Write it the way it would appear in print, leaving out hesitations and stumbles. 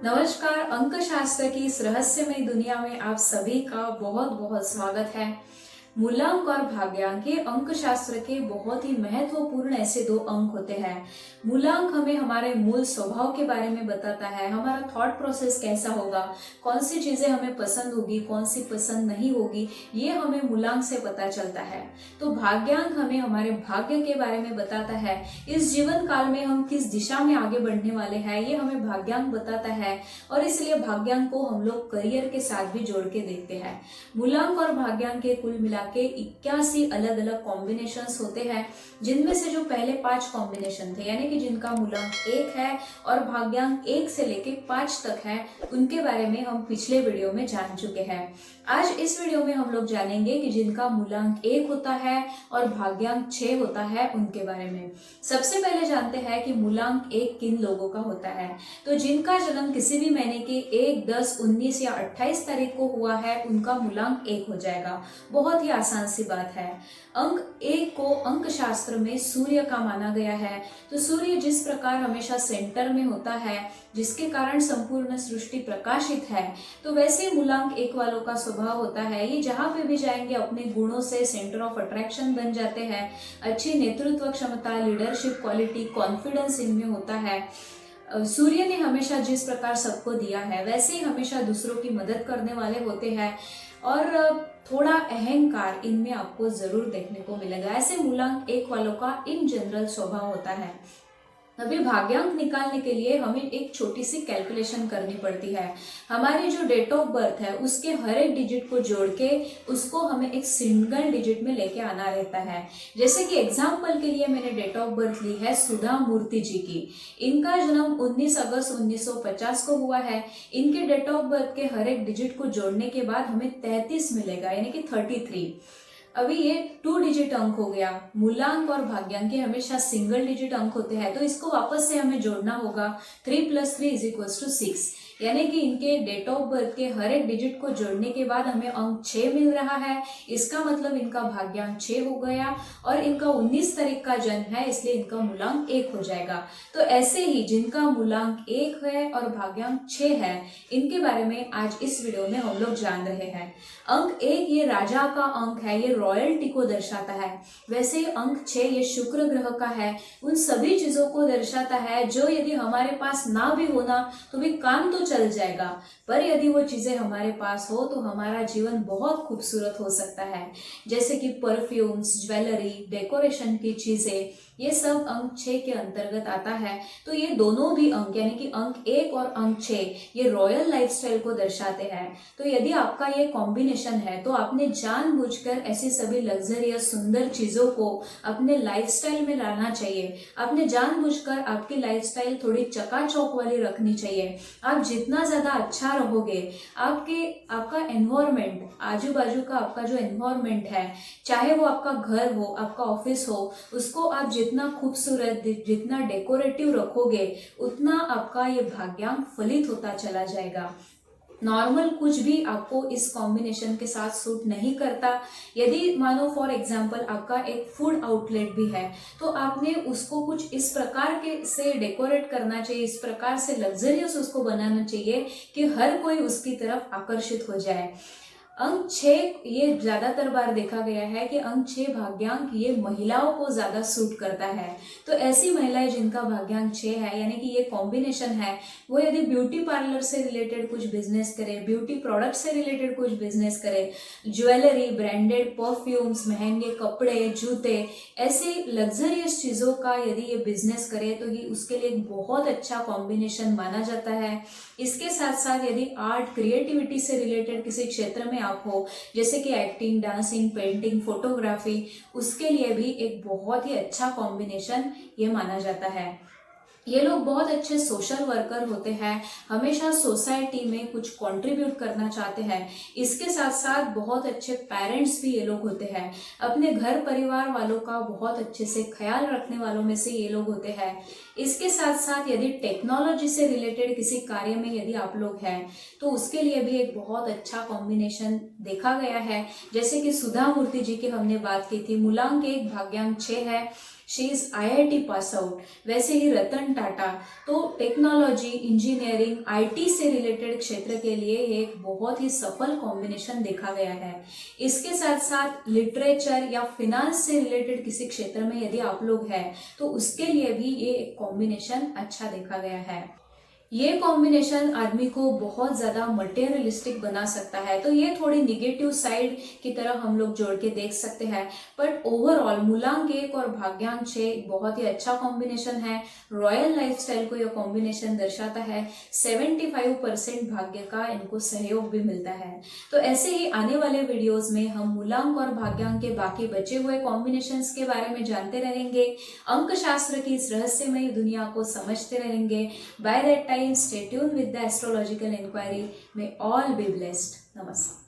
नमस्कार। अंकशास्त्र की इस रहस्यमय दुनिया में आप सभी का बहुत बहुत स्वागत है। मूलांक और भाग्यांक ये अंकशास्त्र के बहुत ही महत्वपूर्ण ऐसे दो अंक होते हैं। मूलांक हमें हमारे मूल स्वभाव के बारे में बताता है, हमारा थॉट प्रोसेस कैसा होगा, कौन सी चीजें हमें पसंद होगी, कौन सी पसंद नहीं होगी, ये हमें मूलांक से पता चलता है। तो भाग्यांक हमें हमारे भाग्य के बारे में बताता है, इस जीवन काल में हम किस दिशा में आगे बढ़ने वाले हैं, ये हमें भाग्यांक बताता है। और इसलिए भाग्यांक को हम लोग करियर के साथ भी जोड़ के देखते हैं। मूलांक और भाग्यांक के कुल मिला के 81 अलग अलग कॉम्बिनेशंस होते हैं, जिनमें से जो पहले 5 कॉम्बिनेशन थे, यानी कि जिनका मूलांक 1 है और भाग्यांक 1 से लेके 5 तक है, उनके बारे में हम पिछले वीडियो में जान चुके हैं। आज इस वीडियो में हम लोग जानेंगे कि जिनका मूलांक 1 होता है और भाग्यांक 6 होता है, उनके बारे में। सबसे पहले जानते हैं कि मूलांक 1 किन लोगों का होता है। तो जिनका जन्म किसी भी महीने के 1, 10, 19 या 28 तारीख को हुआ है, उनका मूलांक 1 हो जाएगा। बहुत ही आसान सी बात है। अंक 1 को अंक शास्त्र में सूर्य का माना गया है। तो सूर्य जिस प्रकार हमेशा सेंटर में होता है, जिसके कारण संपूर्ण सृष्टि प्रकाशित है, तो वैसे मूलांक 1 वालों का स्वभाव होता है, ये जहां पे भी जाएंगे अपने गुणों से सेंटर ऑफ अट्रैक्शन बन जाते हैं। अच्छी नेतृत्व क्षमता, लीडरशिप क्वालिटी, कॉन्फिडेंस इनमें होता है। सूर्य ने हमेशा जिस प्रकार सबको दिया है, वैसे ही हमेशा दूसरों की मदद करने वाले होते हैं और थोड़ा अहंकार इनमें आपको जरूर देखने को मिलेगा। ऐसे मूलांक 1 वालों का इन जनरल स्वभाव होता है। अभी भाग्यांक निकालने के लिए हमें एक छोटी सी कैलकुलेशन करनी पड़ती है। हमारी जो डेट ऑफ बर्थ है, उसके हर एक डिजिट को जोड़ के उसको हमें एक सिंगल डिजिट में लेके आना रहता है। जैसे कि एग्जाम्पल के लिए मैंने डेट ऑफ बर्थ ली है सुधा मूर्ति जी की। इनका जन्म 19 अगस्त 1950 को हुआ है। इनके डेट ऑफ बर्थ के हर एक डिजिट को जोड़ने के बाद हमें 33 मिलेगा, यानी कि 33। अभी ये 2 डिजिट अंक हो गया। मूलांक और भाग्यांक के हमेशा सिंगल डिजिट अंक होते हैं, तो इसको वापस से हमें जोड़ना होगा। 3 + 3 = 6, यानी कि इनके डेट ऑफ बर्थ के हर एक डिजिट को जोड़ने के बाद हमें अंक 6 मिल रहा है। इसका मतलब इनका भाग्यांक 6 हो गया और इनका 19 तारीख का जन्म है, इसलिए इनका मूलांक 1 हो जाएगा। तो ऐसे ही जिनका मूलांक 1 है और भाग्यांक 6 है, इनके बारे में आज इस वीडियो में हम लोग जान रहे हैं। अंक 1 ये राजा का अंक है, ये रॉयल्टी को दर्शाता है। वैसे अंक 6 ये शुक्र ग्रह का है, उन सभी चीजों को दर्शाता है जो यदि हमारे पास ना भी होना तो भी काम तो चल जाएगा, पर यदि वो चीजें हमारे पास हो तो हमारा जीवन बहुत खूबसूरत हो सकता है। जैसे कि परफ्यूम्स, ज्वेलरी, डेकोरेशन की चीजें, ये सब अंक 6 के अंतर्गत आता है। तो ये दोनों भी अंक, यानी कि अंक 1 और अंक 6, ये रॉयल लाइफस्टाइल को दर्शाते हैं। तो यदि आपका ये कॉम्बिनेशन है तो आपने जानबूझकर ऐसी सभी लग्जरियस सुंदर चीजों को अपने लाइफस्टाइल में लाना चाहिए। आपने जानबूझकर आपकी लाइफस्टाइल थोड़ी चकाचौक वाली रखनी चाहिए। आप जितना ज्यादा अच्छा रहोगे, आपका एनवायरमेंट, आजू बाजू का आपका जो एनवायरमेंट है, चाहे वो आपका घर हो, आपका ऑफिस हो, उसको आप जितना खूबसूरत, जितना डेकोरेटिव रखोगे, उतना आपका ये भाग्यांक फलित होता चला जाएगा। नॉर्मल कुछ भी आपको इस कॉम्बिनेशन के साथ सूट नहीं करता। यदि मानो फॉर एग्जाम्पल आपका एक फूड आउटलेट भी है, तो आपने उसको कुछ इस प्रकार के से डेकोरेट करना चाहिए, इस प्रकार से लग्जरियस उसको बनाना चाहिए कि हर कोई उसकी तरफ आकर्षित हो जाए। अंक 6 ये ज्यादातर बार देखा गया है कि अंक 6 भाग्यांक ये महिलाओं को ज्यादा सूट करता है। तो ऐसी महिलाएं जिनका भाग्यांक 6 है, यानी कि ये कॉम्बिनेशन है, वो यदि ब्यूटी पार्लर से रिलेटेड कुछ बिजनेस करे, ब्यूटी प्रोडक्ट से रिलेटेड कुछ बिजनेस करे, ज्वेलरी, ब्रांडेड परफ्यूम्स, महंगे कपड़े, जूते, ऐसी लग्जरियस चीजों का यदि ये बिजनेस करे, तो ये उसके लिए एक बहुत अच्छा कॉम्बिनेशन माना जाता है। इसके साथ साथ यदि आर्ट, क्रिएटिविटी से रिलेटेड किसी क्षेत्र में आप हो, जैसे कि एक्टिंग, डांसिंग, पेंटिंग, फोटोग्राफी, उसके लिए भी एक बहुत ही अच्छा कॉम्बिनेशन ये माना जाता है। ये लोग बहुत अच्छे सोशल वर्कर होते हैं, हमेशा सोसाइटी में कुछ कंट्रीब्यूट करना चाहते हैं। इसके साथ साथ बहुत अच्छे पेरेंट्स भी ये लोग होते हैं, अपने घर परिवार वालों का बहुत अच्छे से ख्याल रखने वालों में से ये लोग होते हैं। इसके साथ साथ यदि टेक्नोलॉजी से रिलेटेड किसी कार्य में यदि आप लोग हैं तो उसके लिए भी एक बहुत अच्छा कॉम्बिनेशन देखा गया है। जैसे कि सुधा मूर्ति जी की हमने बात की थी, मूलांक 1 भाग्यांक 6 है, she is IIT pass out. वैसे ही रतन टाटा, तो टेक्नोलॉजी, इंजीनियरिंग, IT से रिलेटेड क्षेत्र के लिए एक बहुत ही सफल कॉम्बिनेशन देखा गया है। इसके साथ साथ लिटरेचर या फिनांस से रिलेटेड किसी क्षेत्र में यदि आप लोग हैं तो उसके लिए भी ये एक कॉम्बिनेशन अच्छा देखा गया है। ये कॉम्बिनेशन आदमी को बहुत ज़्यादा मटेरियलिस्टिक बना सकता है, तो ये थोड़ी निगेटिव साइड की तरह हम लोग जोड़ के देख सकते हैं। बट ओवरऑल मूलांक 1 और भाग्यांक 6 बहुत ही अच्छा कॉम्बिनेशन है। रॉयल लाइफस्टाइल को यह कॉम्बिनेशन दर्शाता है। 75% भाग्य का इनको सहयोग भी मिलता है। तो ऐसे ही आने वाले वीडियोस में हम मूलांक और भाग्यांक के बाकी बचे हुए कॉम्बिनेशंस के बारे में जानते रहेंगे, अंक शास्त्र की इस रहस्यमयी दुनिया को समझते रहेंगे। By that time, stay tuned with the astrological inquiry. May all be blessed. Namaste.